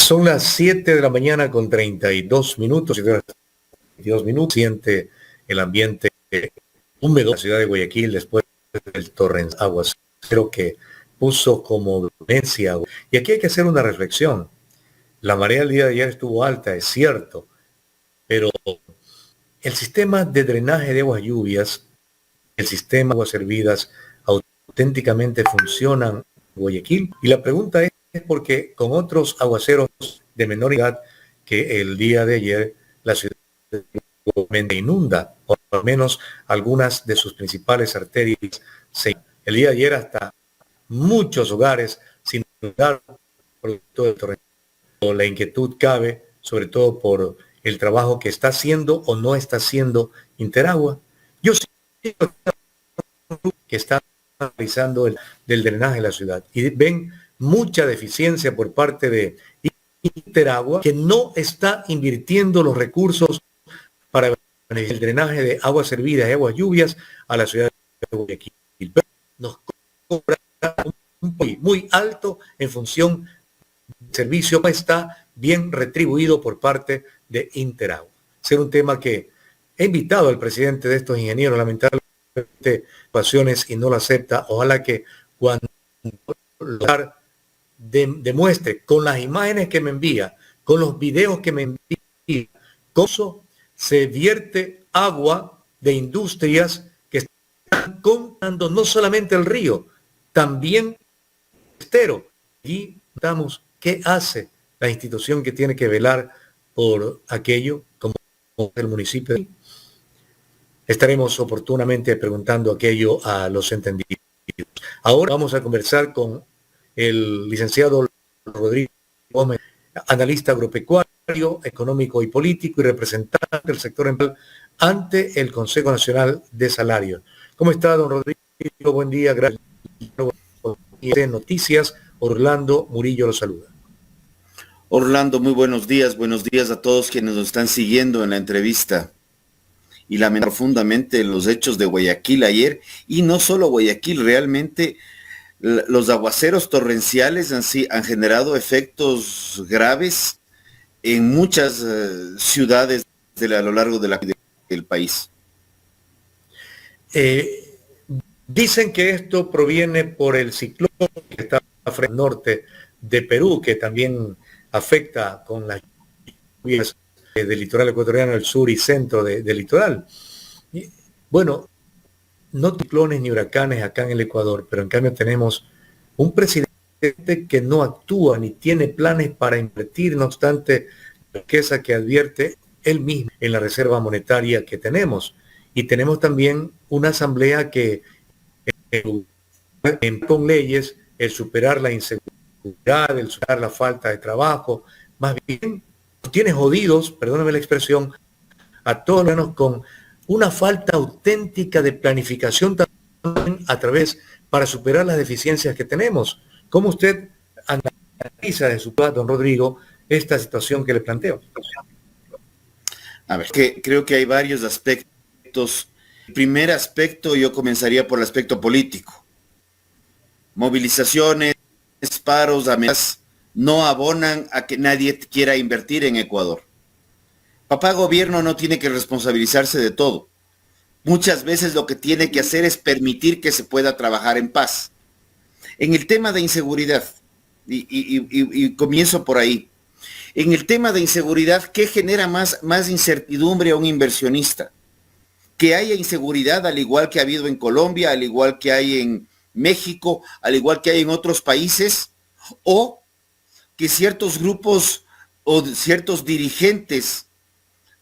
Son las 7 de la mañana con 32 minutos. 32 minutos. Siente el ambiente húmedo de la ciudad de Guayaquil después del torrente aguacero que puso como violencia. Y aquí hay que hacer una reflexión. La marea el día de ayer estuvo alta, es cierto, pero el sistema de drenaje de aguas lluvias, el sistema de aguas servidas, auténticamente funcionan en Guayaquil. Y la pregunta es porque con otros aguaceros de menor edad que el día de ayer, la ciudad inunda, o al menos algunas de sus principales arterias. El día de ayer hasta muchos hogares sin inundar por todo el torrente. La inquietud cabe, sobre todo por el trabajo que está haciendo o no está haciendo Interagua. Yo sí que está realizando del drenaje de la ciudad y ven mucha deficiencia por parte de Interagua, que no está invirtiendo los recursos para el drenaje de aguas servidas y aguas lluvias a la ciudad de Guayaquil. Nos cobra un muy alto en función del servicio que está bien retribuido por parte de Interagua. Ser un tema que he invitado al presidente de estos ingenieros, lamentablemente, pasiones y no lo acepta. Ojalá que cuando demuestre con las imágenes que me envía, con los videos que me envía, cómo se vierte agua de industrias que están contaminando no solamente el río, también el estero. Y estamos, ¿qué hace la institución que tiene que velar por aquello, como el municipio? Estaremos oportunamente preguntando aquello a los entendidos. Ahora vamos a conversar con el licenciado Rodrigo Gómez, analista agropecuario, económico y político y representante del sector empresarial ante el Consejo Nacional de Salarios. ¿Cómo está, don Rodrigo? Buen día, gracias. De Noticias, Orlando Murillo lo saluda. Orlando, muy buenos días a todos quienes nos están siguiendo en la entrevista. Y lamento profundamente los hechos de Guayaquil ayer, y no solo Guayaquil, realmente los aguaceros torrenciales han generado efectos graves en muchas ciudades a lo largo del país. Dicen que esto proviene por el ciclón que está frente al norte de Perú, que también afecta con las lluvias del litoral ecuatoriano, el sur y centro del litoral. Y, bueno, no ciclones ni huracanes acá en el Ecuador, pero en cambio tenemos un presidente que no actúa ni tiene planes para invertir, no obstante la riqueza que advierte él mismo en la reserva monetaria que tenemos. Y tenemos también una asamblea que con leyes, el superar la inseguridad, el superar la falta de trabajo, más bien tiene jodidos, perdóname la expresión, a todos los con una falta auténtica de planificación también a través para superar las deficiencias que tenemos. ¿Cómo usted analiza de su lado, don Rodrigo, esta situación que le planteo? A ver, creo que hay varios aspectos. El primer aspecto, yo comenzaría por el aspecto político. Movilizaciones, paros, amenazas no abonan a que nadie quiera invertir en Ecuador. Papá gobierno no tiene que responsabilizarse de todo. Muchas veces lo que tiene que hacer es permitir que se pueda trabajar en paz. En el tema de inseguridad, y comienzo por ahí. En el tema de inseguridad, ¿qué genera más incertidumbre a un inversionista? Que haya inseguridad al igual que ha habido en Colombia, al igual que hay en México, al igual que hay en otros países, o que ciertos grupos o ciertos dirigentes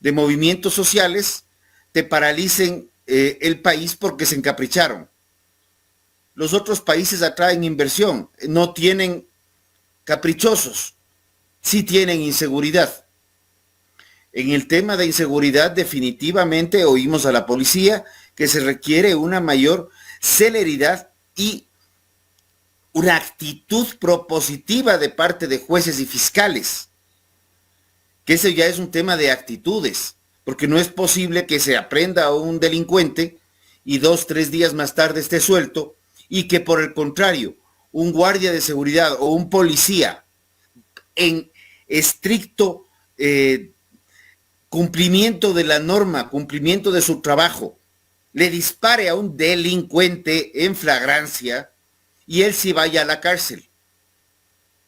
de movimientos sociales te paralicen el país porque se encapricharon. Los otros países atraen inversión, no tienen caprichosos, sí tienen inseguridad. En el tema de inseguridad definitivamente oímos a la policía que se requiere una mayor celeridad y una actitud propositiva de parte de jueces y fiscales, que ese ya es un tema de actitudes, porque no es posible que se aprenda a un delincuente y 2, 3 días más tarde esté suelto, y que por el contrario, un guardia de seguridad o un policía en estricto cumplimiento de la norma, cumplimiento de su trabajo, le dispare a un delincuente en flagrancia y él sí vaya a la cárcel.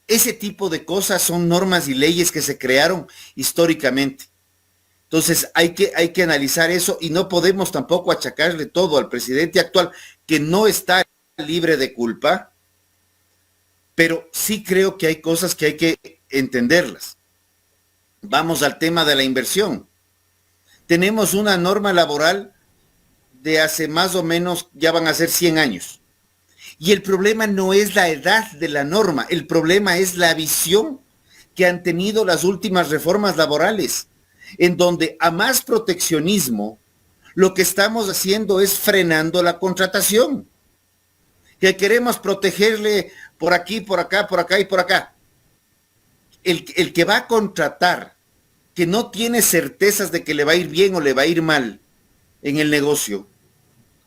Ese tipo de cosas son normas y leyes que se crearon históricamente. Entonces hay que analizar eso y no podemos tampoco achacarle todo al presidente actual, que no está libre de culpa, pero sí creo que hay cosas que hay que entenderlas. Vamos al tema de la inversión. Tenemos una norma laboral de hace más o menos, ya van a ser 100 años. Y el problema no es la edad de la norma, el problema es la visión que han tenido las últimas reformas laborales, en donde a más proteccionismo, lo que estamos haciendo es frenando la contratación. Que queremos protegerle por aquí, por acá, por acá y por acá. El que va a contratar, que no tiene certezas de que le va a ir bien o le va a ir mal en el negocio,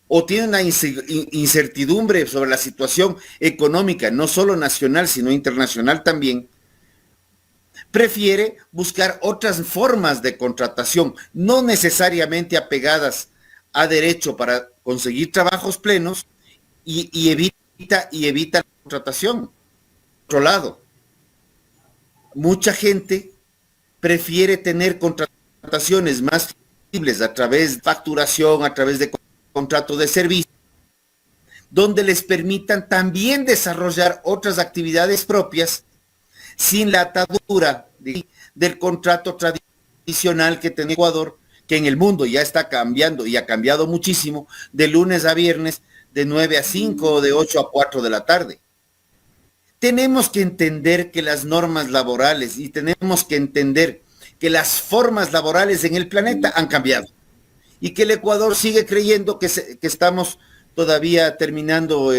o tiene una incertidumbre sobre la situación económica, no solo nacional, sino internacional también, prefiere buscar otras formas de contratación, no necesariamente apegadas a derecho para conseguir trabajos plenos, y evita la contratación. Por otro lado, mucha gente prefiere tener contrataciones más flexibles a través de facturación, a través de contrato de servicio, donde les permitan también desarrollar otras actividades propias sin la atadura del contrato tradicional que tiene Ecuador, que en el mundo ya está cambiando y ha cambiado muchísimo, de lunes a viernes, de 9 a 5 o de 8 a 4 de la tarde. Tenemos que entender que las normas laborales y tenemos que entender que las formas laborales en el planeta han cambiado y que el Ecuador sigue creyendo que estamos todavía terminando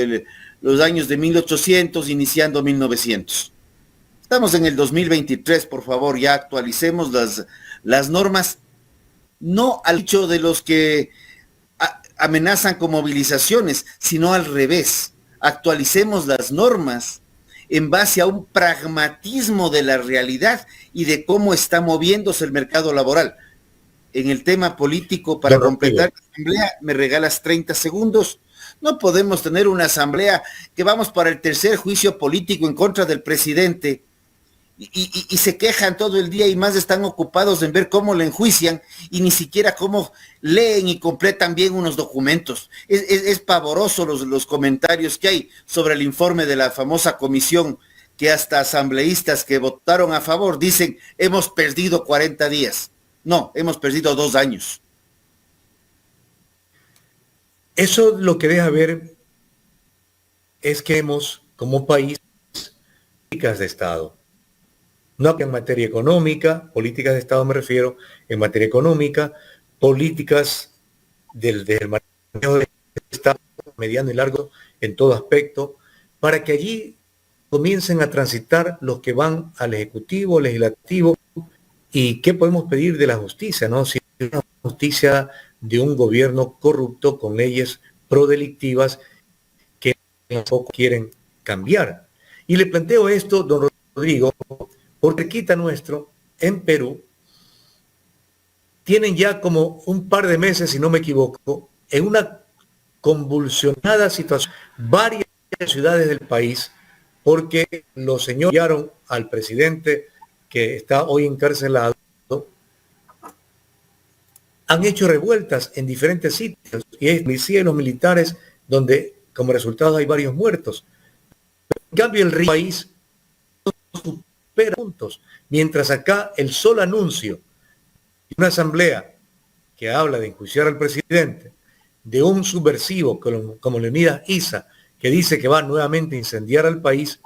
los años de 1800, iniciando 1900. Estamos en el 2023, por favor, ya actualicemos las normas, no al hecho de los que amenazan con movilizaciones, sino al revés. Actualicemos las normas en base a un pragmatismo de la realidad y de cómo está moviéndose el mercado laboral. En el tema político, para completar la asamblea, me regalas 30 segundos. No podemos tener una asamblea que vamos para el tercer juicio político en contra del presidente y se quejan todo el día y más están ocupados en ver cómo le enjuician y ni siquiera cómo leen y completan bien unos documentos. Es pavoroso los comentarios que hay sobre el informe de la famosa comisión, que hasta asambleístas que votaron a favor dicen, hemos perdido 40 días. No, hemos perdido 2 años. Eso lo que deja ver es que hemos, como país, políticas de Estado. No en materia económica, políticas de Estado me refiero, en materia económica, políticas del manejo del Estado mediano y largo en todo aspecto, para que allí comiencen a transitar los que van al Ejecutivo, Legislativo, y qué podemos pedir de la justicia, ¿no? Si es una justicia de un gobierno corrupto con leyes prodelictivas que tampoco quieren cambiar. Y le planteo esto, don Rodrigo, porque quita nuestro, en Perú, tienen ya como un par de meses, si no me equivoco, en una convulsionada situación, varias ciudades del país, porque los señores enviaron al presidente que está hoy encarcelado, han hecho revueltas en diferentes sitios, y es policía y los militares, donde como resultado hay varios muertos. En cambio, el país supera puntos, mientras acá el solo anuncio de una asamblea que habla de enjuiciar al presidente, de un subversivo como Leonidas Issa, que dice que va nuevamente a incendiar al país,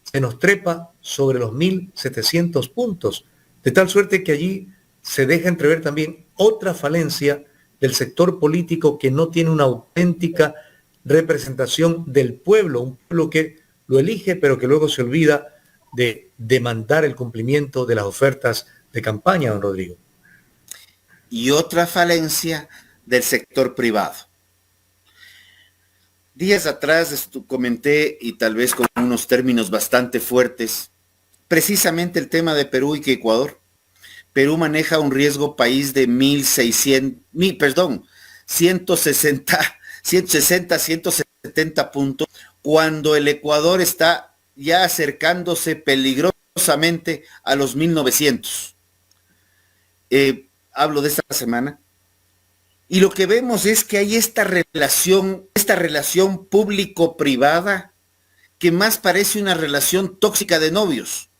se nos trepa sobre los 1.700 puntos, de tal suerte que allí se deja entrever también otra falencia del sector político que no tiene una auténtica representación del pueblo, un pueblo que lo elige pero que luego se olvida de demandar el cumplimiento de las ofertas de campaña, don Rodrigo. Y otra falencia del sector privado. Días atrás comenté, y tal vez con unos términos bastante fuertes, precisamente el tema de Perú y que Ecuador. Perú maneja un riesgo país de 170 puntos, cuando el Ecuador está ya acercándose peligrosamente a los 1900. Hablo de esta semana. Y lo que vemos es que hay esta relación público-privada que más parece una relación tóxica de novios.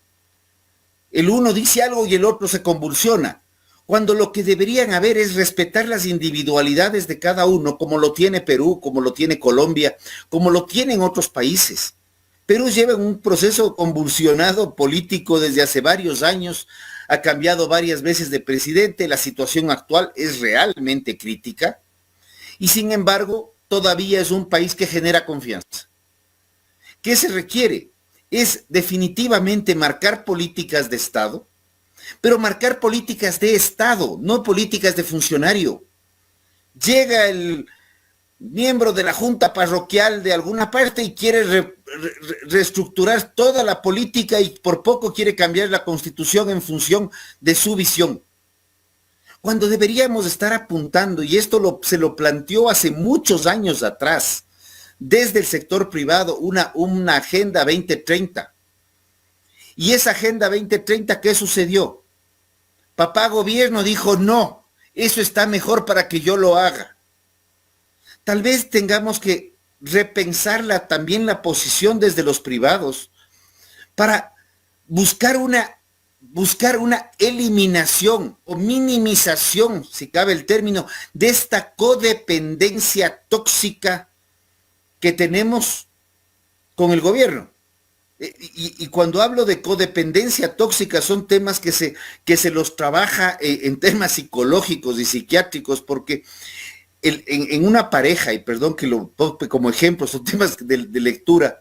El uno dice algo y el otro se convulsiona, cuando lo que deberían haber es respetar las individualidades de cada uno, como lo tiene Perú, como lo tiene Colombia, como lo tienen otros países. Perú lleva un proceso convulsionado político desde hace varios años, ha cambiado varias veces de presidente, la situación actual es realmente crítica y sin embargo todavía es un país que genera confianza. ¿Qué se requiere? Es definitivamente marcar políticas de Estado, pero marcar políticas de Estado, no políticas de funcionario. Llega el miembro de la junta parroquial de alguna parte y quiere reestructurar toda la política y por poco quiere cambiar la constitución en función de su visión. Cuando deberíamos estar apuntando, y esto se lo planteó hace muchos años atrás, desde el sector privado, una agenda 2030. Y esa agenda 2030, ¿qué sucedió? Papá gobierno dijo, no, eso está mejor para que yo lo haga. Tal vez tengamos que repensarla también la posición desde los privados para buscar una eliminación o minimización, si cabe el término, de esta codependencia tóxica que tenemos con el gobierno. Y cuando hablo de codependencia tóxica son temas que se los trabaja en temas psicológicos y psiquiátricos, porque en una pareja, y perdón que lo ponga como ejemplo, son temas de lectura,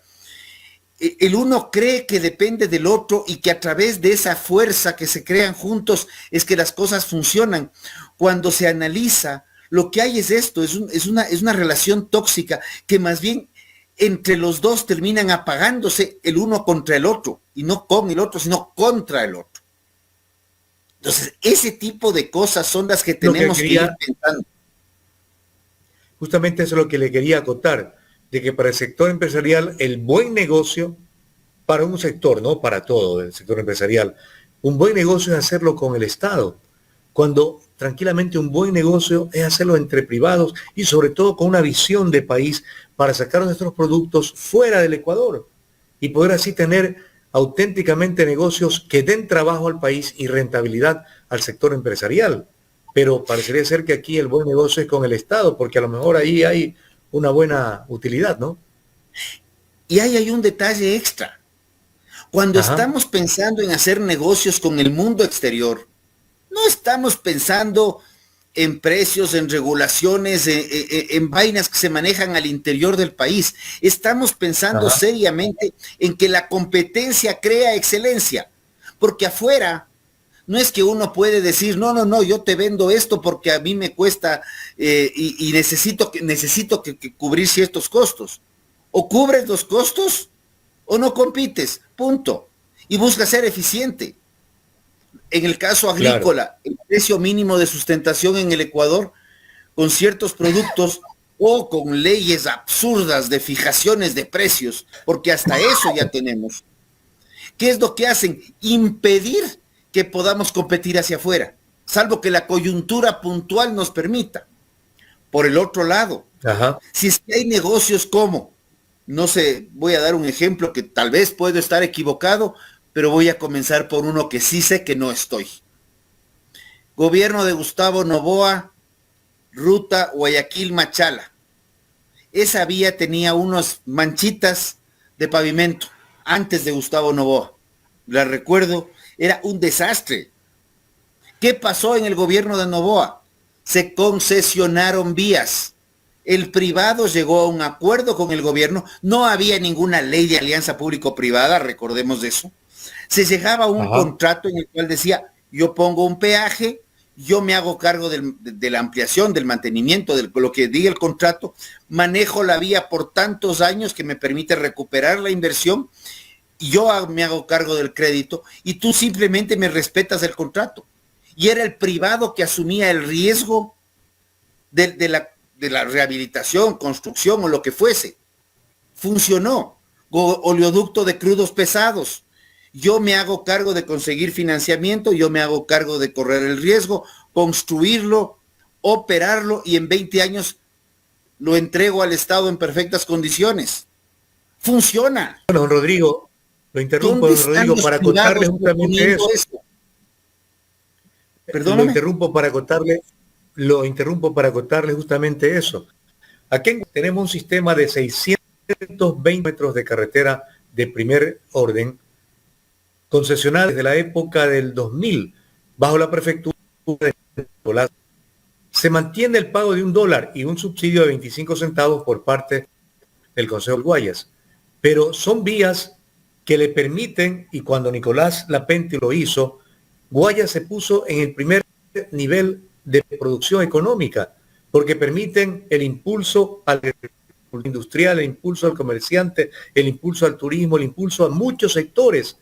el uno cree que depende del otro y que a través de esa fuerza que se crean juntos es que las cosas funcionan. Cuando se analiza, lo que hay es esto, es una relación tóxica que más bien entre los dos terminan apagándose el uno contra el otro, y no con el otro, sino contra el otro. Entonces, ese tipo de cosas son las que tenemos que ir pensando. Justamente eso es lo que le quería acotar, de que para el sector empresarial el buen negocio, para un sector, no para todo el sector empresarial, un buen negocio es hacerlo con el Estado, cuando tranquilamente un buen negocio es hacerlo entre privados y sobre todo con una visión de país para sacar nuestros productos fuera del Ecuador y poder así tener auténticamente negocios que den trabajo al país y rentabilidad al sector empresarial. Pero parecería ser que aquí el buen negocio es con el Estado, porque a lo mejor ahí hay una buena utilidad, ¿no? Y ahí hay un detalle extra. Cuando estamos pensando en hacer negocios con el mundo exterior, no estamos pensando en precios, en regulaciones, en vainas que se manejan al interior del país. Estamos pensando seriamente en que la competencia crea excelencia, porque afuera no es que uno puede decir, no, yo te vendo esto porque a mí me cuesta y necesito que cubrir ciertos costos. O cubres los costos o no compites, punto. Y busca ser eficiente. En el caso agrícola, el precio mínimo de sustentación en el Ecuador, con ciertos productos o con leyes absurdas de fijaciones de precios, porque hasta eso ya tenemos. ¿Qué es lo que hacen? Impedir que podamos competir hacia afuera, salvo que la coyuntura puntual nos permita. Por el otro lado, si es que hay negocios como, no sé, voy a dar un ejemplo que tal vez puedo estar equivocado, pero voy a comenzar por uno que sí sé que no estoy. Gobierno de Gustavo Noboa, ruta Guayaquil-Machala. Esa vía tenía unas manchitas de pavimento antes de Gustavo Noboa. La recuerdo, era un desastre. ¿Qué pasó en el gobierno de Noboa? Se concesionaron vías. El privado llegó a un acuerdo con el gobierno. No había ninguna ley de alianza público-privada, recordemos de eso. Se llegaba a un contrato en el cual decía, yo pongo un peaje, yo me hago cargo de la ampliación, del mantenimiento, de lo que diga el contrato, manejo la vía por tantos años que me permite recuperar la inversión yo me hago cargo del crédito y tú simplemente me respetas el contrato. Y era el privado que asumía el riesgo de la rehabilitación, construcción o lo que fuese. Funcionó. Oleoducto de crudos pesados. Yo me hago cargo de conseguir financiamiento, yo me hago cargo de correr el riesgo, construirlo, operarlo y en 20 años lo entrego al Estado en perfectas condiciones. Funciona. Bueno, don Rodrigo, lo interrumpo, don Rodrigo, para contarle justamente eso. Perdóname. Lo interrumpo para contarle justamente eso. Aquí tenemos un sistema de 620 metros de carretera de primer orden, concesionada desde la época del 2000, bajo la prefectura de Nicolás. Se mantiene el pago de $1 y un subsidio de 25 centavos por parte del Consejo del Guayas. Pero son vías que le permiten, y cuando Nicolás Lapente lo hizo, Guayas se puso en el primer nivel de producción económica, porque permiten el impulso al industrial, el impulso al comerciante, el impulso al turismo, el impulso a muchos sectores.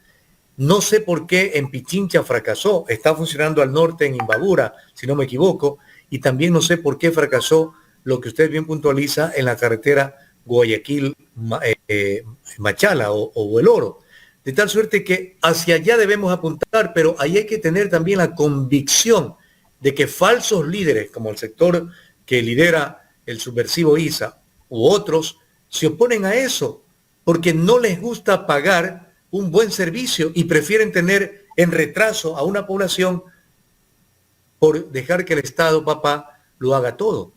No sé por qué en Pichincha fracasó, está funcionando al norte en Imbabura, si no me equivoco, y también no sé por qué fracasó lo que usted bien puntualiza en la carretera Guayaquil-Machala o El Oro. De tal suerte que hacia allá debemos apuntar, pero ahí hay que tener también la convicción de que falsos líderes, como el sector que lidera el subversivo ISA u otros, se oponen a eso, porque no les gusta pagar un buen servicio y prefieren tener en retraso a una población por dejar que el Estado, papá, lo haga todo.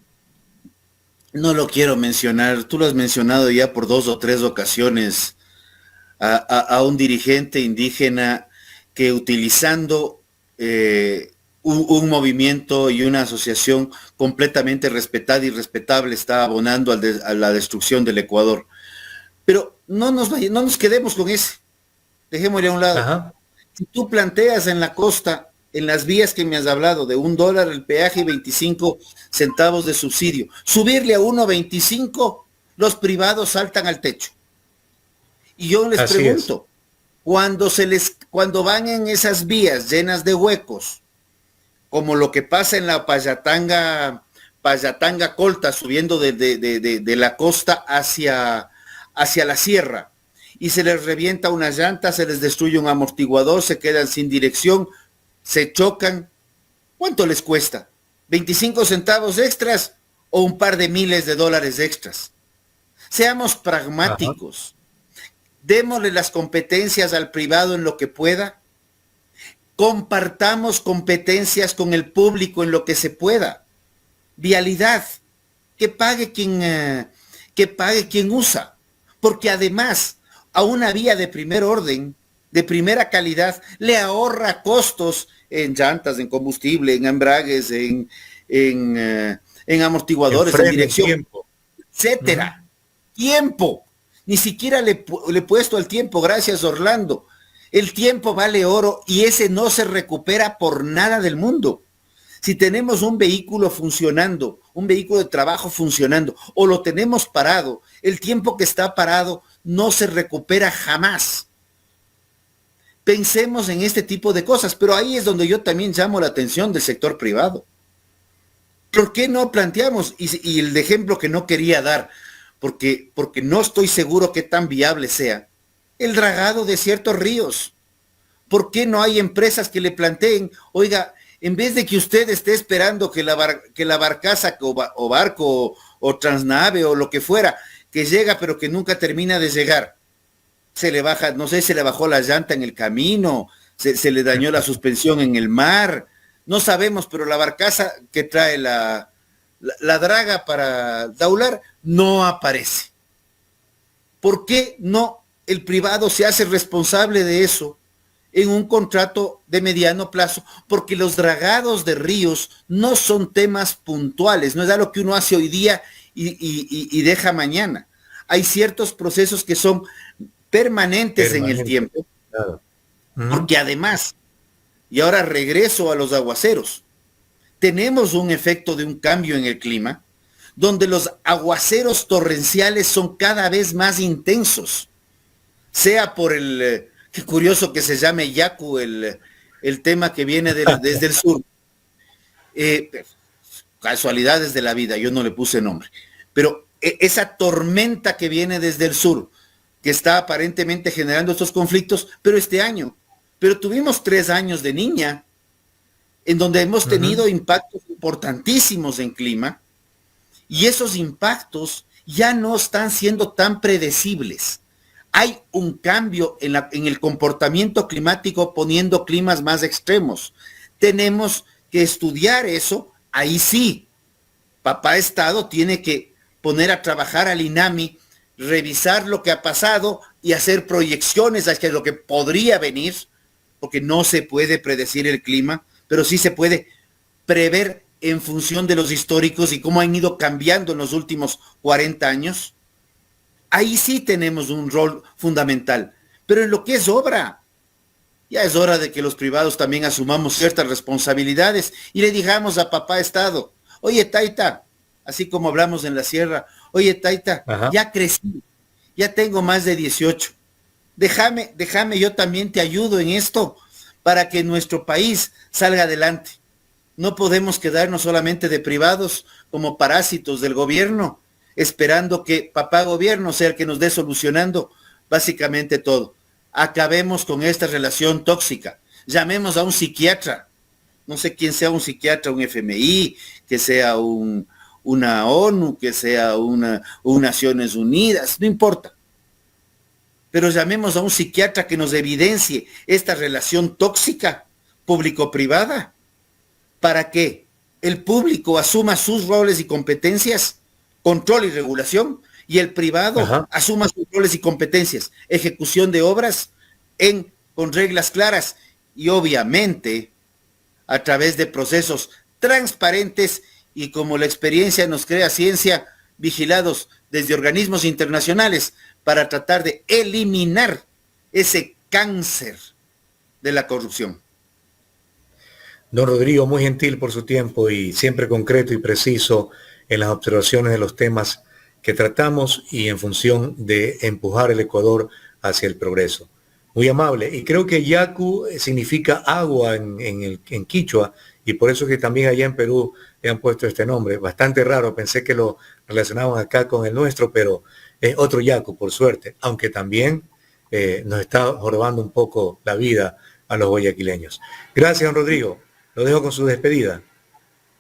No lo quiero mencionar, tú lo has mencionado ya por 2 o 3 ocasiones, a un dirigente indígena que utilizando un movimiento y una asociación completamente respetada y respetable está abonando a la destrucción del Ecuador. Pero no nos quedemos con ese, dejémosle a un lado. Ajá. Si tú planteas en la costa, en las vías que me has hablado, de $1 el peaje y 25 centavos de subsidio, subirle a 1.25, los privados saltan al techo. Y yo les pregunto, cuando van en esas vías llenas de huecos, como lo que pasa en la Payatanga Colta, subiendo de la costa hacia la sierra, y se les revienta una llanta, se les destruye un amortiguador, se quedan sin dirección, se chocan, ¿cuánto les cuesta? ¿25 centavos extras o un par de miles de dólares extras? Seamos pragmáticos. Ajá. Démosle las competencias al privado en lo que pueda. Compartamos competencias con el público en lo que se pueda. Vialidad, que pague quien usa. Porque además, a una vía de primer orden, de primera calidad, le ahorra costos en llantas, en combustible, en embragues, en amortiguadores, en dirección, tiempo, etcétera. Tiempo. Ni siquiera le he puesto el tiempo, gracias Orlando. El tiempo vale oro y ese no se recupera por nada del mundo. Si tenemos un vehículo funcionando, un vehículo de trabajo funcionando, o lo tenemos parado, el tiempo que está parado no se recupera jamás. Pensemos en este tipo de cosas, pero ahí es donde yo también llamo la atención del sector privado. ¿Por qué no planteamos? Y el ejemplo que no quería dar, porque no estoy seguro que tan viable sea, el dragado de ciertos ríos. ¿Por qué no hay empresas que le planteen, oiga, en vez de que usted esté esperando que la barcaza o barco o transnave o lo que fuera, que llega pero que nunca termina de llegar, se le baja, no sé, se le bajó la llanta en el camino, se le dañó la suspensión en el mar, no sabemos, pero la barcaza que trae la draga para daular no aparece. ¿Por qué no el privado se hace responsable de eso en un contrato de mediano plazo? Porque los dragados de ríos no son temas puntuales, no es algo que uno hace hoy día y deja mañana. Hay ciertos procesos que son permanentes en el tiempo. Claro. Porque además, y ahora regreso a los aguaceros, tenemos un efecto de un cambio en el clima, donde los aguaceros torrenciales son cada vez más intensos. sea por qué curioso que se llame Yaku el tema que viene desde el sur. Casualidades de la vida, yo no le puse nombre, pero esa tormenta que viene desde el sur, que está aparentemente generando estos conflictos, pero este año, pero tuvimos 3 años de niña, en donde hemos tenido impactos importantísimos en clima, y esos impactos ya no están siendo tan predecibles. Hay un cambio en el comportamiento climático poniendo climas más extremos. Tenemos que estudiar eso. Ahí sí, papá Estado tiene que poner a trabajar al INAMI, revisar lo que ha pasado y hacer proyecciones hacia lo que podría venir, porque no se puede predecir el clima, pero sí se puede prever en función de los históricos y cómo han ido cambiando en los últimos 40 años. Ahí sí tenemos un rol fundamental, pero en lo que es obra, ya es hora de que los privados también asumamos ciertas responsabilidades y le digamos a papá Estado, oye Taita, así como hablamos en la sierra, oye Taita, ya crecí, ya tengo más de 18, déjame, yo también te ayudo en esto para que nuestro país salga adelante. No podemos quedarnos solamente de privados como parásitos del gobierno, esperando que papá gobierno sea el que nos dé solucionando básicamente todo. Acabemos con esta relación tóxica. Llamemos a un psiquiatra. No sé quién sea un psiquiatra, un FMI, que sea una ONU, que sea un Naciones Unidas, no importa. Pero llamemos a un psiquiatra que nos evidencie esta relación tóxica público-privada para que el público asuma sus roles y competencias, control y regulación, y el privado asuma sus roles y competencias, ejecución de obras con reglas claras y obviamente a través de procesos transparentes y, como la experiencia nos crea ciencia, vigilados desde organismos internacionales para tratar de eliminar ese cáncer de la corrupción. Don Rodrigo, muy gentil por su tiempo y siempre concreto y preciso en las observaciones de los temas que tratamos y en función de empujar el Ecuador hacia el progreso. Muy amable. Y creo que Yaku significa agua en quichua, y por eso que también allá en Perú le han puesto este nombre. Bastante raro, pensé que lo relacionaban acá con el nuestro, pero es otro Yaku, por suerte, aunque también nos está jorobando un poco la vida a los guayaquileños. Gracias, don Rodrigo. Lo dejo con su despedida.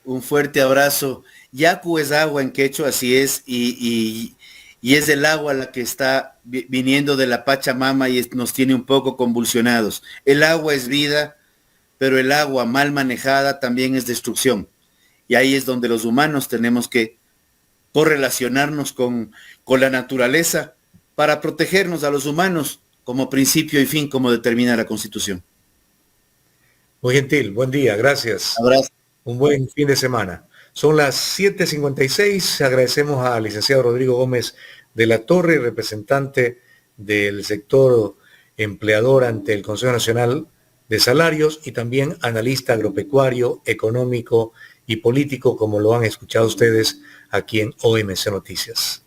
Un fuerte abrazo. Yaku es agua en quechua, así es, y es el agua la que está viniendo de la Pachamama y nos tiene un poco convulsionados. El agua es vida, pero el agua mal manejada también es destrucción. Y ahí es donde los humanos tenemos que correlacionarnos con la naturaleza para protegernos a los humanos como principio y fin, como determina la Constitución. Muy gentil, buen día, gracias. Abrazo. Un buen fin de semana. Son las 7:56, agradecemos al licenciado Rodrigo Gómez de la Torre, representante del sector empleador ante el Consejo Nacional de Salarios y también analista agropecuario, económico y político, como lo han escuchado ustedes aquí en OMC Noticias.